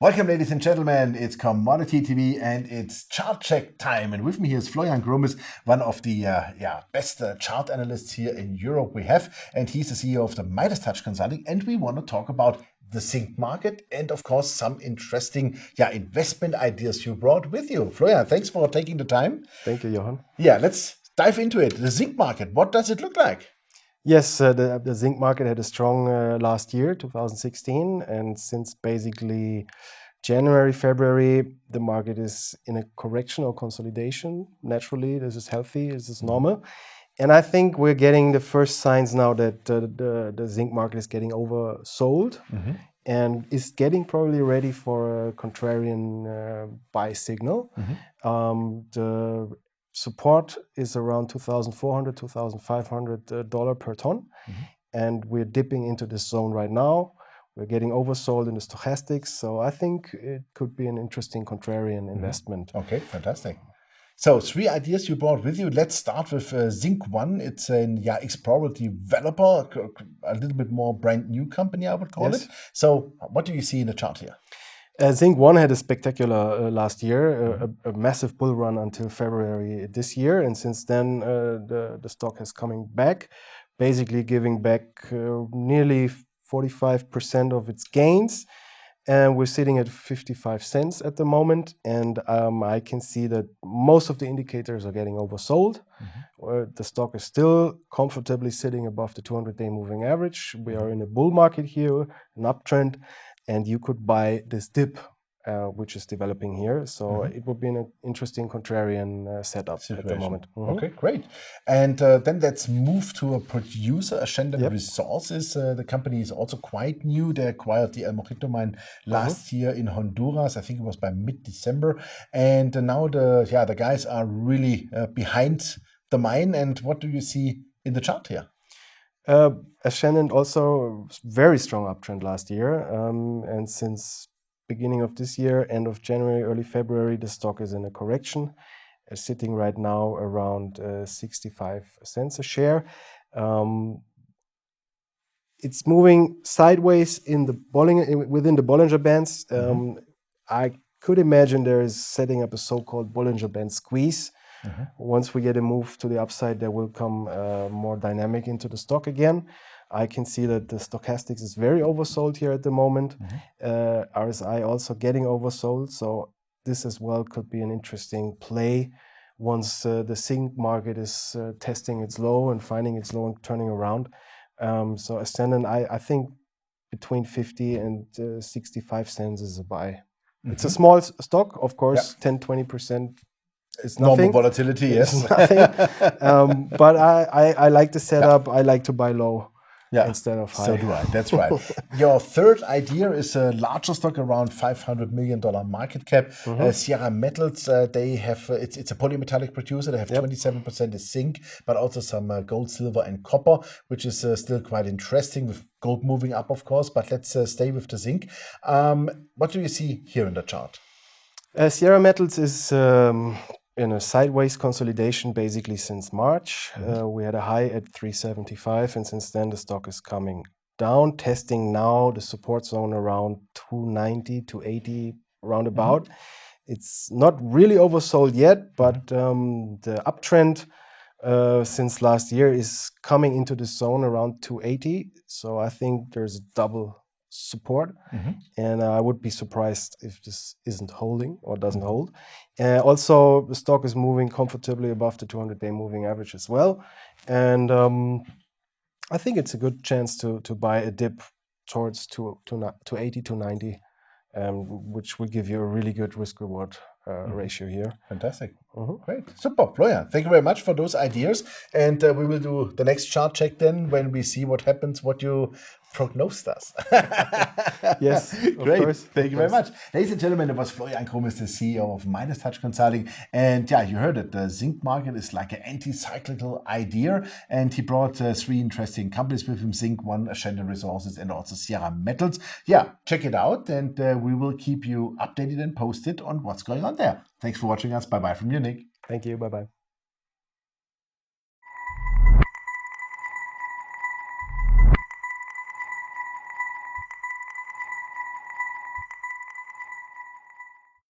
Welcome, ladies and gentlemen. It's Commodity TV and it's chart check time. And with me here is Florian Grummes, one of the best chart analysts here in Europe we have. And he's the CEO of the Midas Touch Consulting. And we want to talk about the zinc market and, of course, some interesting investment ideas you brought with you. Florian, thanks for taking the time. Thank you, Johan. Yeah, let's dive into it. The zinc market, what does it look like? Yes, the zinc market had a strong last year, 2016, and since basically January, February, the market is in a correction or consolidation. Naturally, this is healthy, this is normal. And I think we're getting the first signs now that the zinc market is getting oversold and is getting probably ready for a contrarian buy signal. The support is around $2,400, $2,500 per ton. And we're dipping into this zone right now. We're getting oversold in the stochastics. So I think it could be an interesting contrarian investment. Okay, fantastic. So 3 ideas you brought with you. Let's start with ZincOne. It's an explorer developer, a little bit more brand new company, I would call it. So what do you see in the chart here? ZincOne had a spectacular last year, a massive bull run until February this year. And since then, the stock has coming back, basically giving back nearly 45% of its gains. And we're sitting at 55 cents at the moment. And I can see that most of the indicators are getting oversold. The stock is still comfortably sitting above the 200-day moving average. We are in a bull market here, an uptrend. And you could buy this dip, which is developing here. So it would be an interesting contrarian setup at the moment. Okay, great. And then let's move to a producer, Ascendant Resources. The company is also quite new. They acquired the El Mojito mine last year in Honduras. I think it was by mid-December. And now the guys are really behind the mine. And what do you see in the chart here? Ascendant also very strong uptrend last year, and since beginning of this year, end of January, early February, the stock is in a correction, sitting right now around 65 cents a share. It's moving sideways in the within the Bollinger Bands. I could imagine there is setting up a so-called Bollinger Band squeeze. Once we get a move to the upside, there will come more dynamic into the stock again. I can see that the stochastics is very oversold here at the moment. RSI also getting oversold. So this as well could be an interesting play once the zinc market is testing its low and finding its low and turning around. So Ascendant, I think between 50 and 65 cents is a buy. It's a small stock, of course, 10-20%. It's nothing. Normal volatility, yes. It's nothing. But I like the setup. I like to buy low instead of high. So do I. That's right. Your third idea is a larger stock, around $500 million market cap. Sierra Metals, they have it's a polymetallic producer. They have 27% is zinc, but also some gold, silver, and copper, which is still quite interesting, with gold moving up, of course. But let's stay with the zinc. What do you see here in the chart? Sierra Metals is in a sideways consolidation basically since March. We had a high at 375, and since then the stock is coming down, testing now the support zone around 290 to 80 roundabout. It's not really oversold yet, but the uptrend since last year is coming into the zone around 280. So I think there's a double support, and I would be surprised if this isn't holding or doesn't hold. Also, the stock is moving comfortably above the 200-day moving average as well, and I think it's a good chance to buy a dip towards 280 to 90, which will give you a really good risk-reward ratio here. Fantastic. Great. Super. Florian, thank you very much for those ideas. And we will do the next chart check then when we see what happens, what you prognosed us. Yes, great. Thank you very much. Ladies and gentlemen, it was Florian Grummes, the CEO of Midas Touch Consulting. And you heard it. The zinc market is like an anti-cyclical idea. And he brought 3 interesting companies with him: ZincOne, Ascendant Resources, and also Sierra Metals. Check it out. And we will keep you updated and posted on what's going on there. Thanks for watching us. Bye-bye from Munich. Thank you. Bye-bye.